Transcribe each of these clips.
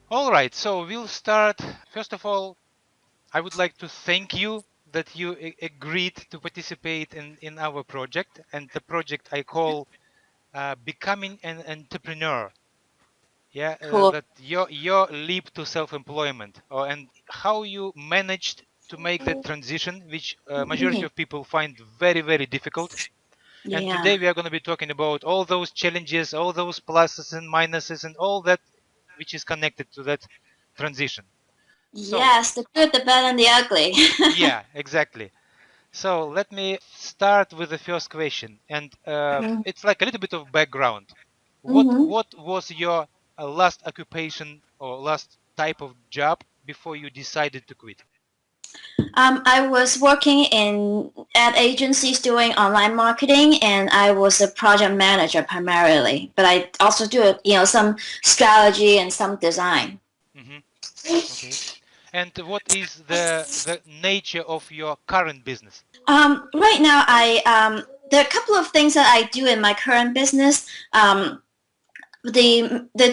All right, so we'll start. First of all, I would like to thank you that you agreed to participate in our project, and the project I call Becoming an Entrepreneur. Yeah, Cool. that your leap to self-employment, and how you managed to make that transition, which majority of people find very, very difficult. And Yeah. today we are going to be talking about all those challenges, all those pluses and minuses, and all that which is connected to that transition. So, Yes, the good, the bad, and the ugly. yeah, exactly. So let me start with the first question, and it's like a little bit of background. Mm-hmm. What was your last occupation or last type of job before you decided to quit? I was working in at agencies doing online marketing, and I was a project manager primarily. But I also do, some strategy and some design. Hmm. Okay. And what is the nature of your current business? Right now, there are a couple of things that I do in my current business. The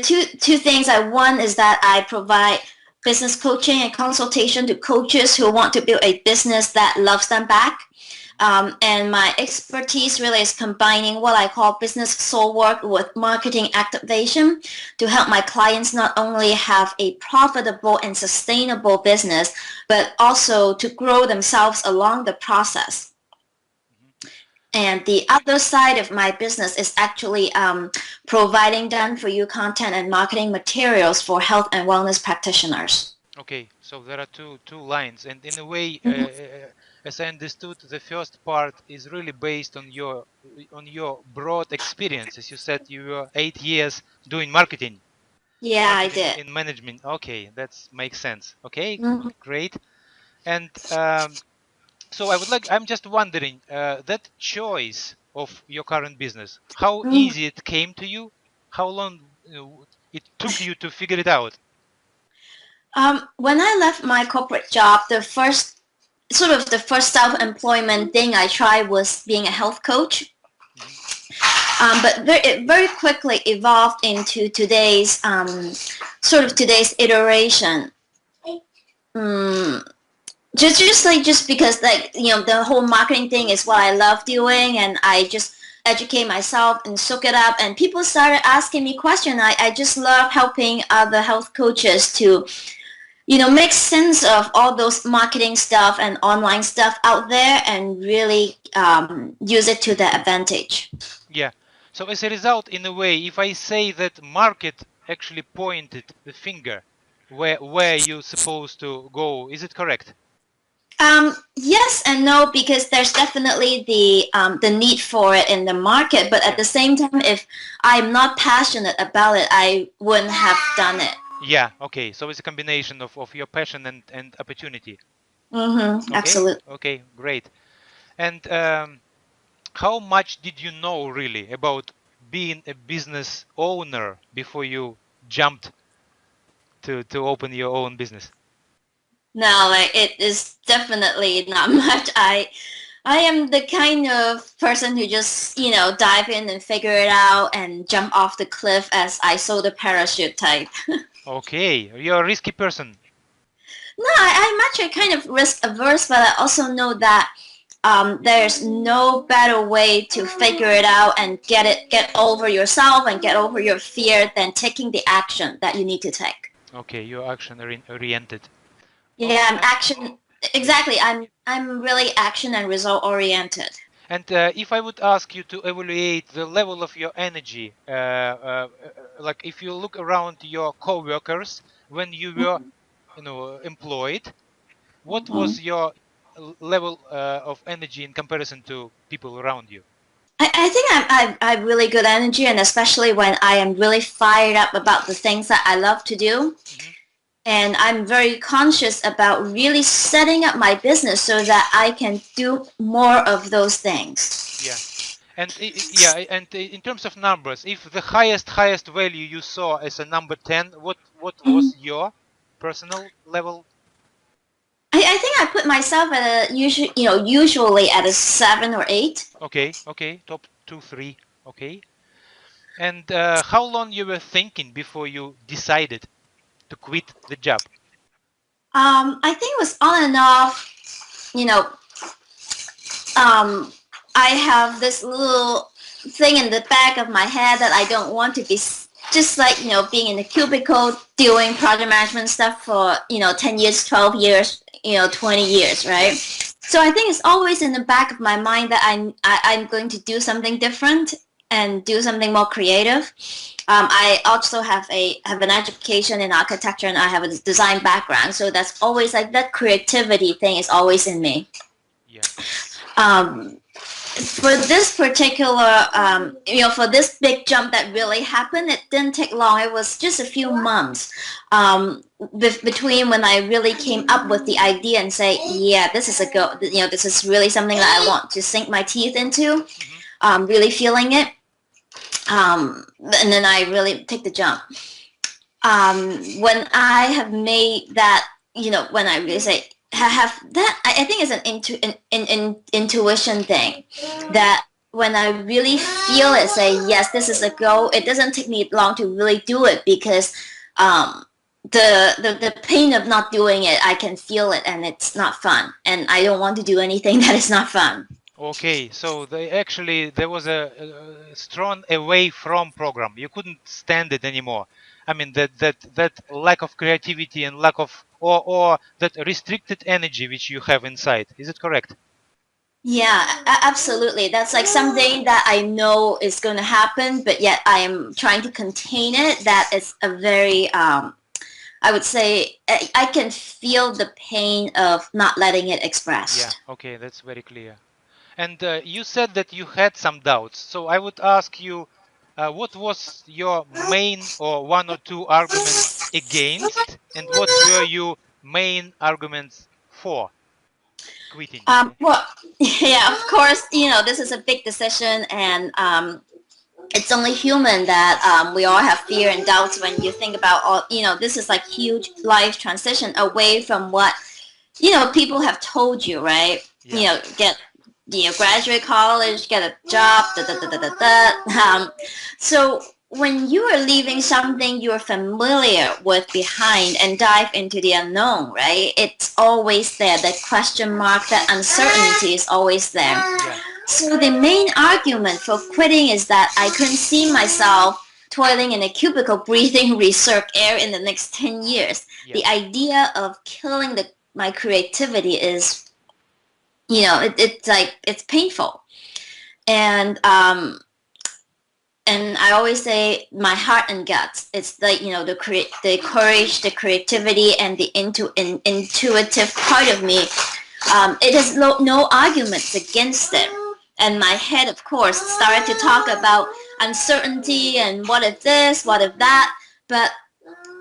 two things one is that I provide business coaching and consultation to coaches who want to build a business that loves them back. And my expertise really is combining what I call business soul work with marketing activation to help my clients not only have a profitable and sustainable business, but also to grow themselves along the process. Mhm. And the other side of my business is actually providing done-for-you content and marketing materials for health and wellness practitioners. Okay, so there are two lines, and in a way, Mhm. as I understood, the first part is really based on your broad experience. As you said, you were 8 years doing Yeah, I marketing did. in management. Okay, that makes sense. Okay, Mhm. great. And so I'm just wondering, that choice of your current business, how Mhm. easy it came to you, how long it took you to figure it out. When I left my corporate job, the first self-employment thing I tried was being a health coach. Mhm. It very quickly evolved into today's iteration. Mm, just because the whole marketing thing is what I love doing, and I just educate myself and soak it up, and people started asking me questions. I just love helping other health coaches to make sense of all those marketing stuff and online stuff out there and really use it to their advantage. Yeah. So as a result, in a way, if I say that market actually pointed the finger where you're supposed to go, is it correct? Yes and no, because there's definitely the need for it in the market, but at Yeah. the same time, if I'm not passionate about it, I wouldn't have done it. Yeah. Okay. So it's a combination of your passion and opportunity. Mm-hmm, Okay. absolutely. Okay. Great. And how much did you know really about being a business owner before you jumped to open your own business? No, like it is definitely not much. I am the kind of person who just dive in and figure it out and jump off the cliff as I saw the parachute type. Okay. You're a risky person. No, I'm actually kind of risk averse, but I also know that there's no better way to figure it out and get over yourself and get over your fear than taking the action that you need to take. Okay. You're action oriented. Yeah, Okay. I'm action. Mhm. Exactly, I'm really action and result oriented. And if I would ask you to evaluate the level of your energy, like if you look around your coworkers when you were, employed, what Mhm. was your level of energy in comparison to people around you? I think I have really good energy, and especially when I am really fired up about the things that I love to do. Hmm. And I'm very conscious about really setting up my business so that I can do more of those things. Yeah. And yeah, and in terms of numbers, if the highest value you saw as a number 10, what was Mhm. your personal level? I think I put myself at usually at a 7 or 8. Okay, okay, top 2, 3. Okay. And how long you were thinking before you decided to quit the job? I think it was on and off. You know, I have this little thing in the back of my head that I don't want to be just like, being in the cubicle doing project management stuff for, 10 years, 12 years, 20 years, right? So I think it's always in the back of my mind that I'm going to do something different and do something more creative. I also have an education in architecture, and I have a design background, so that's always like that creativity thing is always in me. Yeah. For this particular, for this big jump that really happened, it didn't take long. It was just a few months between when I really came up with the idea and say, yeah, this is a go. This is really something that I want to sink my teeth into. Really feeling it, and then I really take the jump. When I have made that, when I really say have that, I think it's an intuition thing, that when I really feel it, say yes, this is a goal. It doesn't take me long to really do it, because the pain of not doing it, I can feel it, and it's not fun, and I don't want to do anything that is not fun. Okay, so there was a strong away from program. You couldn't stand it anymore. I mean that lack of creativity and lack of or that restricted energy which you have inside. Is it correct? Yeah, absolutely. That's like something that I know is going to happen, but yet I am trying to contain it. That is a very, I would say, I can feel the pain of not letting it Yeah. expressed. Okay, that's very clear. And you said that you had some doubts. So I would ask you, what was your main or one or two arguments against, and what were your main arguments for quitting? Well, yeah, of course, this is a big decision, and it's only human that we all have fear and doubts when you think about all, this is like huge life transition away from what, people have told you, right? Yeah. Get, graduate college, get a job, da da da da da da. So when you are leaving something you're familiar with behind and dive into the unknown, right? It's always there. That question mark, that uncertainty is always there. Yeah. So the main argument for quitting is that I couldn't see myself toiling in a cubicle breathing research air in the next 10 years. Yeah. The idea of killing my creativity is, it's painful. And I always say my heart and guts. It's like, the courage, the creativity, and the intuitive part of me. It has no arguments against it. And my head, of course, started to talk about uncertainty and what if this, what if that. But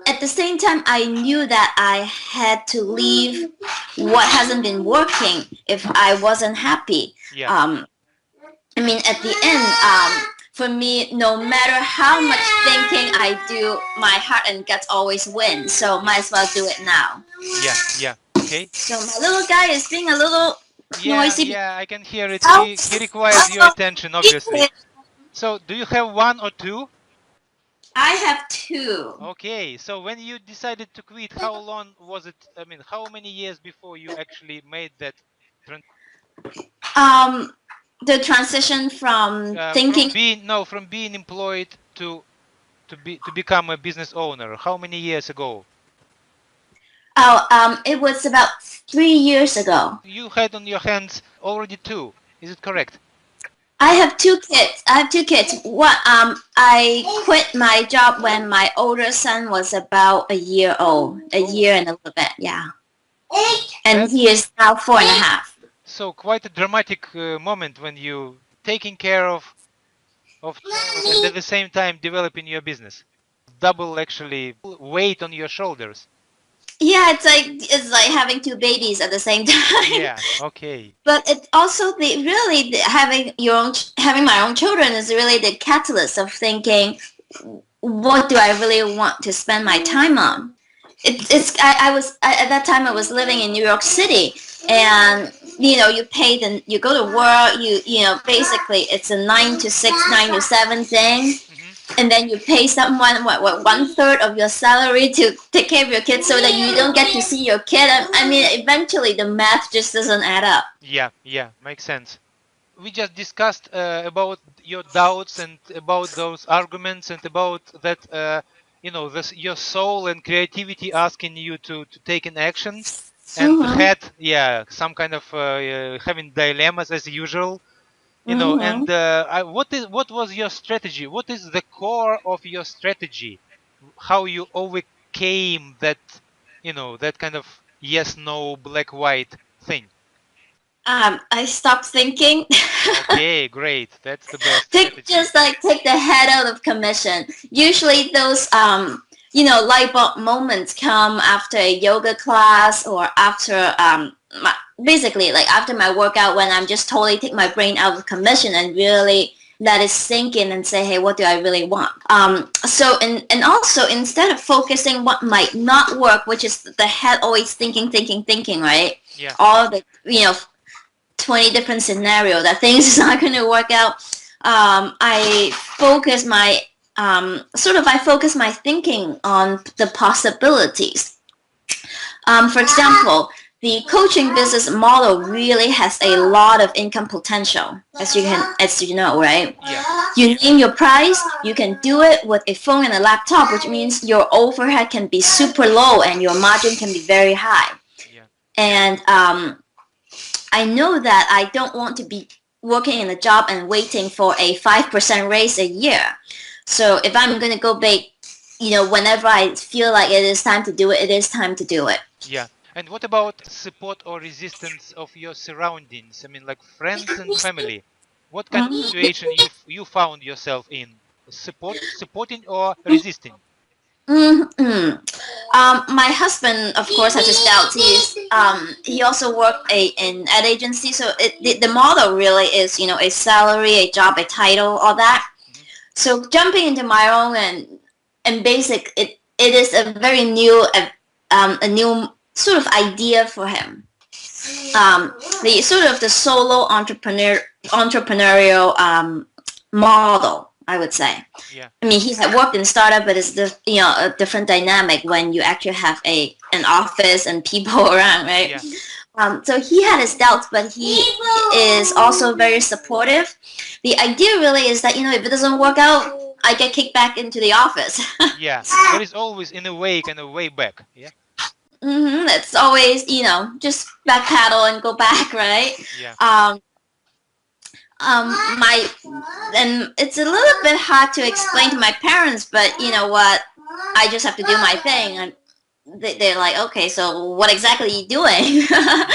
at the same time, I knew that I had to leave what hasn't been working if I wasn't happy. Yeah. I mean, at the end, for me, no matter how much thinking I do, my heart and guts always win. So might as well do it now. Yeah. Yeah. Okay. So my little guy is being a little Yeah. noisy. Yeah. I can hear it. Oh, He requires your attention, obviously. So do you have one or two? I have two. Okay, so when you decided to quit, how long was it? I mean, how many years before you actually made that Um, the transition from from thinking. being employed to become a business owner? How many years ago? Oh, it was about 3 years ago. You had on your hands already two. Is it correct? I have two kids. What? I quit my job when my older son was about a year old, a year and a little bit. Yeah, and That's he is now 4.5. so quite a dramatic moment when you taking care of child and at the same time developing your business. Double actually weight on your shoulders. Yeah, it's like having two babies at the same time. Yeah. Okay. But it also having my own children is really the catalyst of thinking, what do I really want to spend my time on? At that time I was living in New York City, and you go to work, basically it's a 9 to 6, 9 to 7 thing. and then you pay someone what 1/3 of your salary to take care of your kids so that you don't get to see your kid. I mean, eventually the math just doesn't add up. Yeah, yeah, makes sense. We just discussed about your doubts and about those arguments and about that, this your soul and creativity asking you to take an action, and Mm-hmm. had, yeah, some kind of having dilemmas as usual. Mm-hmm. And what was your strategy? What is the core of your strategy? How you overcame that, that kind of yes, no, black, white thing? I stopped thinking. Okay, great. That's the best Take strategy. just like take the head out of commission. Usually those light bulb moments come after a yoga class or after basically like after my workout when I'm just totally take my brain out of commission and really let it sink in and say, hey, what do I really want? So and also instead of focusing what might not work, which is the head always thinking, right? Yeah. All the 20 different scenario that things is not going to work out. I focus my I focus my thinking on the possibilities. For example, the coaching business model really has a lot of income potential, as you know, right? Yeah. You name your price, you can do it with a phone and a laptop, which means your overhead can be super low and your margin can be very high. Yeah. And I know that I don't want to be working in a job and waiting for a 5% raise a year. So if I'm going to go big, whenever I feel like it is time to do it, it is time to do it. Yeah. And what about support or resistance of your surroundings? I mean, like friends and family. What kind of Mhm. situation you found yourself in? Supporting or resisting? Mm-hmm. My husband, of course, has his doubts. He also worked in ad agency, so the model really is a salary, a job, a title, all that. Hmm. So jumping into my own and basic, it is a very a new sort of idea for him. The sort of the solo entrepreneurial model, I would say. Yeah. I mean, he had worked in startup, but it's a different dynamic when you actually have an office and people around, right? Yeah. So he had his doubts, but he is also very supportive. The idea really is that if it doesn't work out, I get kicked back into the office. Yeah. There is always in a way kind of way back. Yeah. It's always just backpedal and go back, right? Yeah. Um, my and it's a little bit hard to explain to my parents, but you know what? I just have to do my thing, and they're like, okay, so what exactly are you doing? Yeah.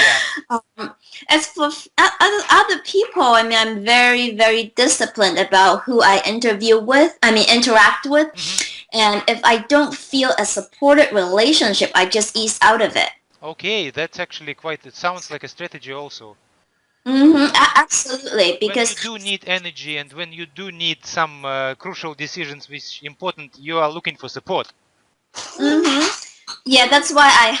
um, as for other people, I mean, I'm very, very disciplined about who I interview with. I mean, interact with, Hmm. and if I don't feel a supported relationship, I just ease out of it. Okay, that's actually quite. It sounds like a strategy also. Absolutely, When you because do need energy and when you do need some crucial decisions which important, you are looking for support. hmm yeah, that's why I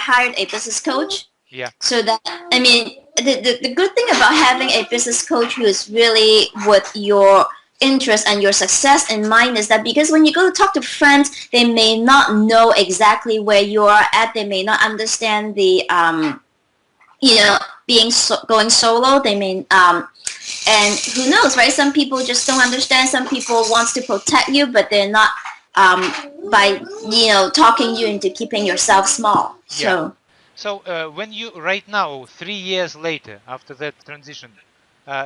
hired a business coach. Yeah. So that I mean, the good thing about having a business coach who is really with your interest and your success in mind is that because when you go to talk to friends, they may not know exactly where you are at. They may not understand the you know going solo. They may and who knows, right? Some people just don't understand. Some people wants to protect you, but they're not um, by talking you into keeping yourself small. Yeah. So So when you right now, 3 years later after that transition,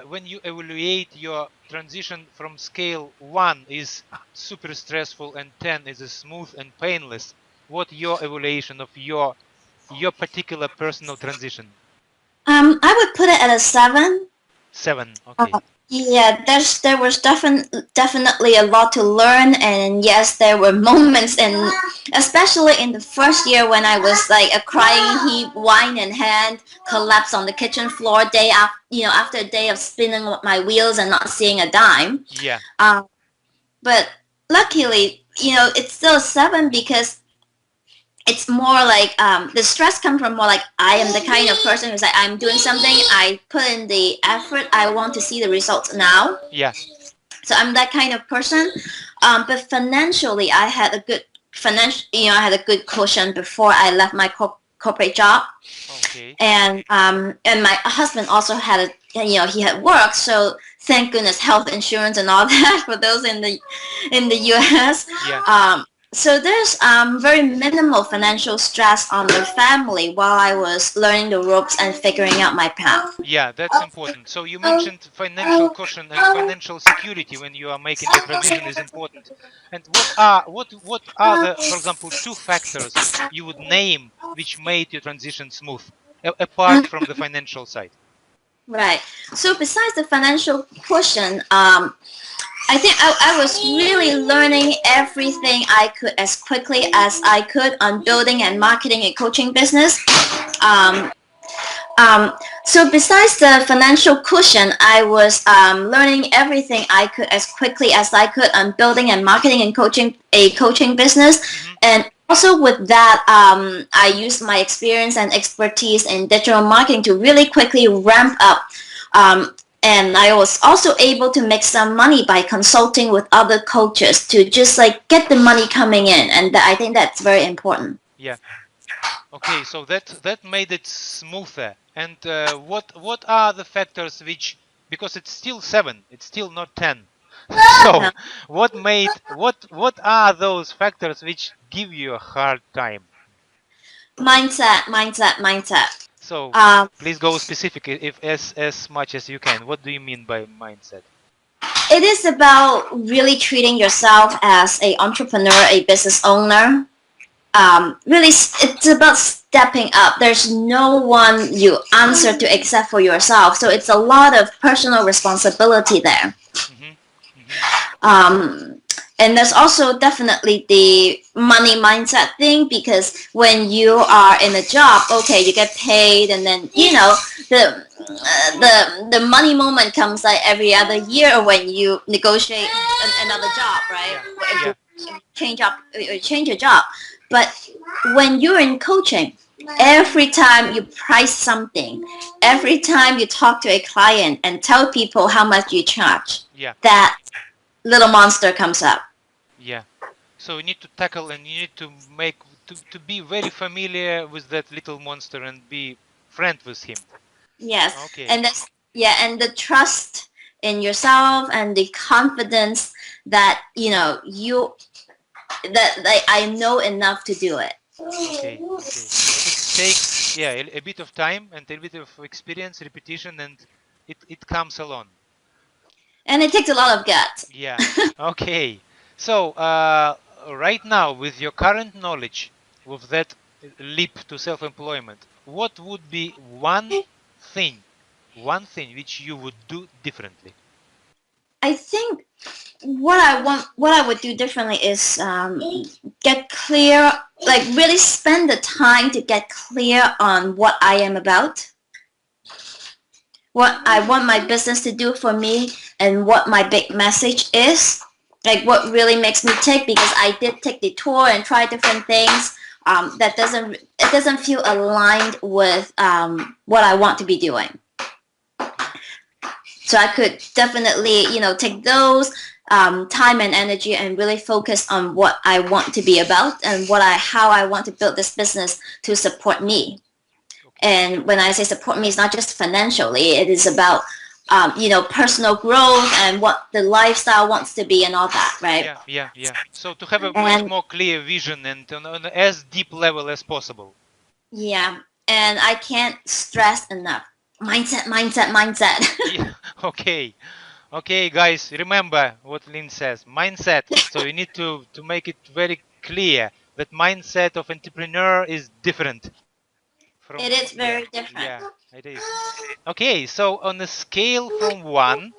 when you evaluate your transition from scale 1 is super stressful and 10 is a smooth and painless, what your evaluation of your particular personal transition? I would put it at a 7. 7. Uh, Okay. yeah, there was definitely a lot to learn, and yes, there were moments, and especially in the first year when I was like a crying heap, wine in hand, collapse on the kitchen floor day after after a day of spinning my wheels and not seeing a dime. Yeah. Um, but luckily, it's still a 7 because it's more like the stress comes from more like I am the kind of person who's like I'm doing something, I put in the effort, I want to see the results now. Yeah. So I'm that kind of person. But financially, I had a good I had a good cushion before I left my corporate job. Okay. And my husband also had he had work, so thank goodness health insurance and all that for those in the US. Yeah. So there's very minimal financial stress on the family while I was learning the ropes and figuring out my path. Yeah, that's important. So you mentioned financial caution and financial security when you are making the transition is important. And what are the, for example, two factors you would name which made your transition smooth, apart from the financial side? Right. So besides the financial cushion, I think I was really learning everything I could as quickly as I could on building and marketing a coaching business. Um, um, so besides the financial cushion, I was learning everything I could as quickly as I could on building and marketing and coaching a coaching business. Hmm. And also with that, I used my experience and expertise in digital marketing to really quickly ramp up. Um, and I was also able to make some money by consulting with other coaches to just like get the money coming in. And I think that's very important. Yeah. Okay, so that made it smoother. And what are the factors which, because it's still 7, it's still not 10. Yeah. So what are those factors which give you a hard time? Mindset. So Um, please go specific, if as much as you can. What do you mean by mindset? it is about really treating yourself as a entrepreneur, a business owner. Really, it's about stepping up. There's no one you answer to except for yourself. So it's a lot of personal responsibility there. Hmm. Hmm. Um, and there's also definitely the money mindset thing because when you are in a job, okay, you get paid, and then the money moment comes like every other year when you negotiate another job, right? Yeah, If yeah, you change your job, but when you're in coaching, every time you price something, every time you talk to a client and tell people how much you charge, yeah, that little monster comes up. yeah. So you need to tackle, and you need to make to be very familiar with that little monster and be friend with him. Yes, Okay. and that's yeah, and the trust in yourself and the confidence that that I know enough to do it. Okay, okay. But it takes, yeah, a bit of time and a bit of experience, repetition, and it comes along. And it takes a lot of guts. Yeah. Okay. So, right now, with your current knowledge, with that leap to self-employment, what would be thing, one thing which you would do differently? I think what I would do differently is get clear, like really spend the time to get clear on what I am about, what I want my business to do for me, and what my big message is. Like what really makes me tick, because I did take the tour and try different things. That doesn't feel aligned with what I want to be doing. Okay. So I could definitely, take those time and energy and really focus on what I want to be about and how I want to build this business to support me. Okay. And when I say support me, it's not just financially. It is about, personal growth and what the lifestyle wants to be and all that, right? Yeah, yeah, yeah. So to have a much And more clear vision and on as deep level as possible. yeah, and I can't stress enough. Mindset. Yeah. Okay. Okay, guys, remember what Lin says. Mindset. So you need to make it very clear that mindset of entrepreneur is different It from, is yeah, very different. yeah, it is. Okay, so on a scale from one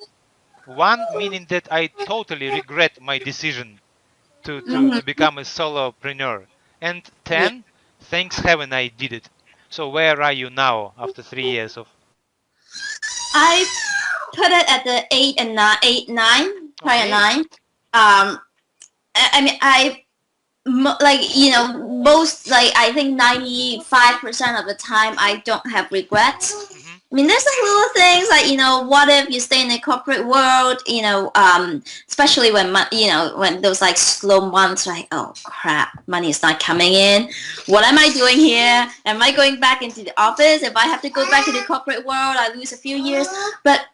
meaning that I totally regret my decision to Hmm. become a solopreneur, and Yeah. 10, thanks heaven I did it. So where are you now after 3 years of? I put it at the eight, nine, probably a Okay. nine. I mean, like most, like I think 95% of the time I don't have regrets. Mm-hmm. I mean, there's like little things like, what if you stay in the corporate world, especially when, when those like slow months, like, oh crap, money is not coming in. Hmm. What am I doing here? Am I going back into the office? If I have to go back to the corporate world, I lose a few years. But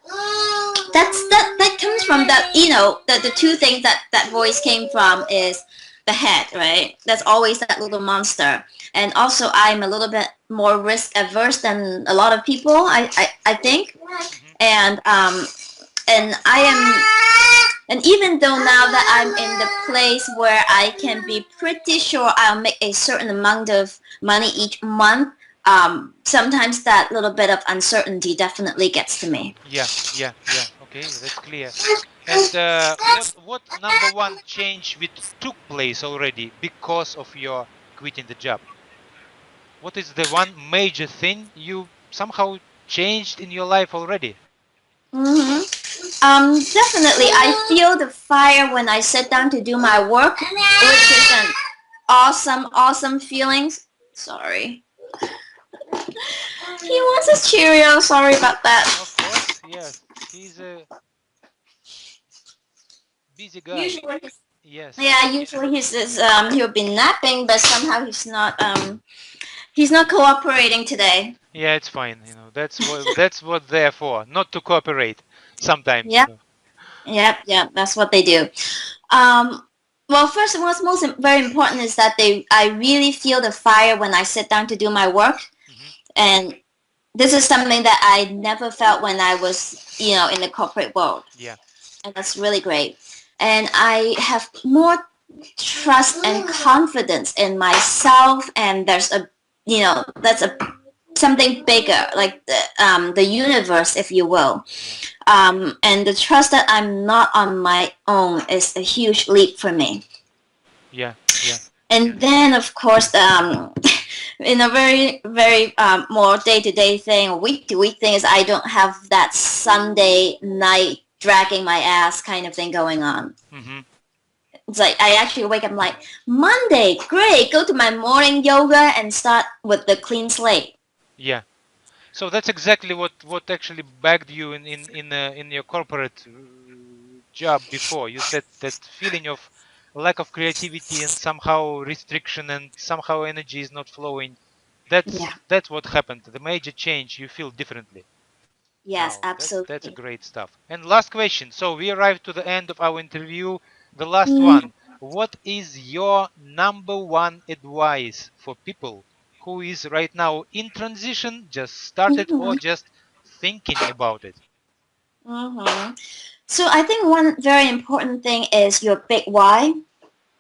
that comes from that, the two things that voice came from is the head, right? That's always that little monster. And also, I'm a little bit more risk averse than a lot of people, I think. Hmm. And I am, and even though now that I'm in the place where I can be pretty sure I'll make a certain amount of money each month, sometimes that little bit of uncertainty definitely gets to me. Yeah, yeah, yeah. Okay, that's clear. And what number one change which took place already because of your quitting the job? What is the one major thing you somehow changed in your life already? hmm Definitely, I feel the fire when I sit down to do my work, which is an awesome, awesome feelings. Sorry. He wants his Cheerio. Sorry about that. Of course, yes. He's a busy guy. Usually, Yes. yeah, usually he'll be napping, but somehow he's not cooperating today. Yeah, it's fine. That's what they're for, not to cooperate. Sometimes. Yep, yep. That's what they do. Um, well, first, what's very important is that I really feel the fire when I sit down to do my work, Hmm. and this is something that I never felt when I was, in the corporate world, Yeah. and that's really great. And I have more trust and confidence in myself, and there's that's a something bigger, like the universe, if you will. Yeah. And the trust that I'm not on my own is a huge leap for me. Yeah. Yeah. And then, of course, in a very, very more day-to-day thing, or week-to-week thing, is I don't have that Sunday night dragging my ass kind of thing going on. Hmm. It's like I actually wake up like Monday, great, go to my morning yoga and start with the clean slate. Yeah. So that's exactly what actually bagged you in your corporate job before. You said that feeling of lack of creativity and somehow restriction and somehow energy is not flowing. Yeah. That's what happened. The major change, you feel differently. Yes, Wow, that's a absolutely. great stuff. And last question. So we arrived to the end of our interview. The last Mm-hmm. one. What is your number one advice for people who is right now in transition, just started or just thinking about it? Mm-hmm. So I think one very important thing is your big why,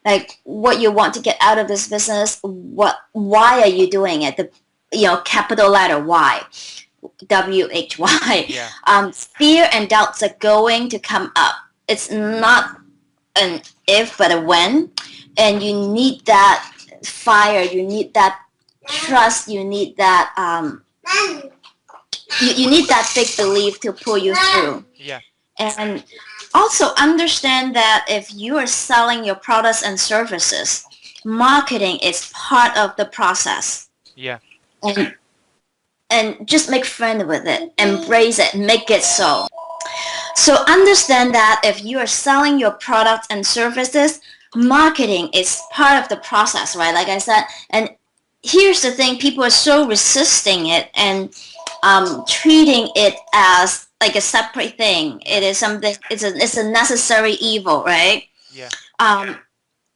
like what you want to get out of this business. Why are you doing it? The capital letter Y, WHY. Yeah. Fear and doubts are going to come up. It's not an if but a when, and you need that fire. You need that trust. You need that you need that big belief to pull you through. Yeah. And also understand that if you are selling your products and services, marketing is part of the process. Yeah. And just make friend with it, embrace it, make it so. So understand that if you are selling your products and services, marketing is part of the process, right? Like I said, and here's the thing: people are so resisting it and treating it as like a separate thing. It Yeah. is something. It's a necessary evil, right? Yeah. Um,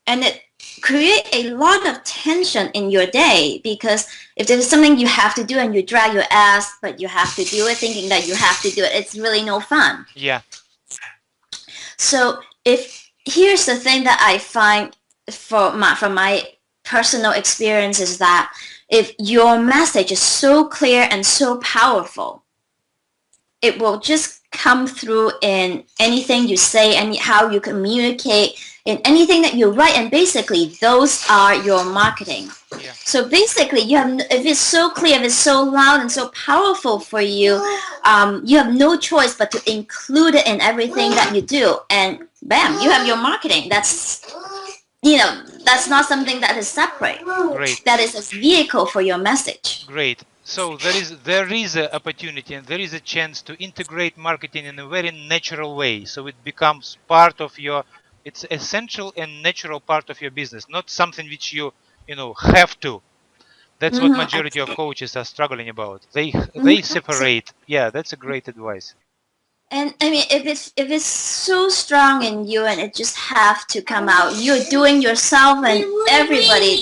and it create a lot of tension in your day because if there's something you have to do and you drag your ass, but you have to do it, thinking that you have to do it, it's really no fun. Yeah. So if here's the thing that I find from my personal experience is that if your message is so clear and so powerful, it will just come through in anything you say and how you communicate in anything that you write, and basically those are your marketing. Yeah. So basically you have, if it's so clear, if it's so loud and so powerful for you, you have no choice but to include it in everything that you do, and bam, you have your marketing. that's not something that is separate. Great. That is a vehicle for your message. Great. So there is a opportunity and there is a chance to integrate marketing in a very natural way. So it becomes part of your, it's essential and natural part of your business, not something which you have to. That's what majority of coaches are struggling about. They separate. Yeah, that's a great advice. And I mean, if it's so strong in you, and it just have to come out, you're doing yourself and everybody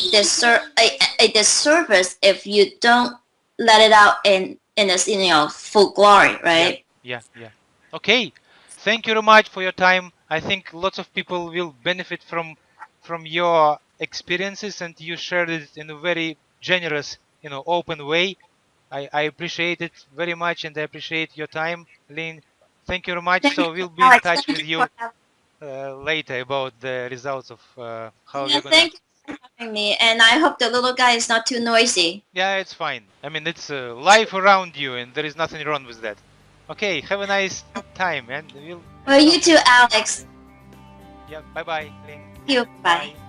a disservice if you don't let it out in its full glory, Yeah, right? yeah, yeah. Okay. Thank you very much for your time. I think lots of people will benefit from your experiences, and you shared it in a very generous, open way. I appreciate it very much, and I appreciate your time, Lynn. Thank you very much. Thank you, So we'll be in Alex. touch Thank with you for you having later about the results of how me. we're gonna. Thank you for having me, and I hope the little guy is not too noisy. Yeah, it's fine. I mean, it's life around you, and there is nothing wrong with that. Okay, have a nice time, and we'll Well, you talk too, later. Alex. Yeah, bye bye, Ling. You. Bye. Bye.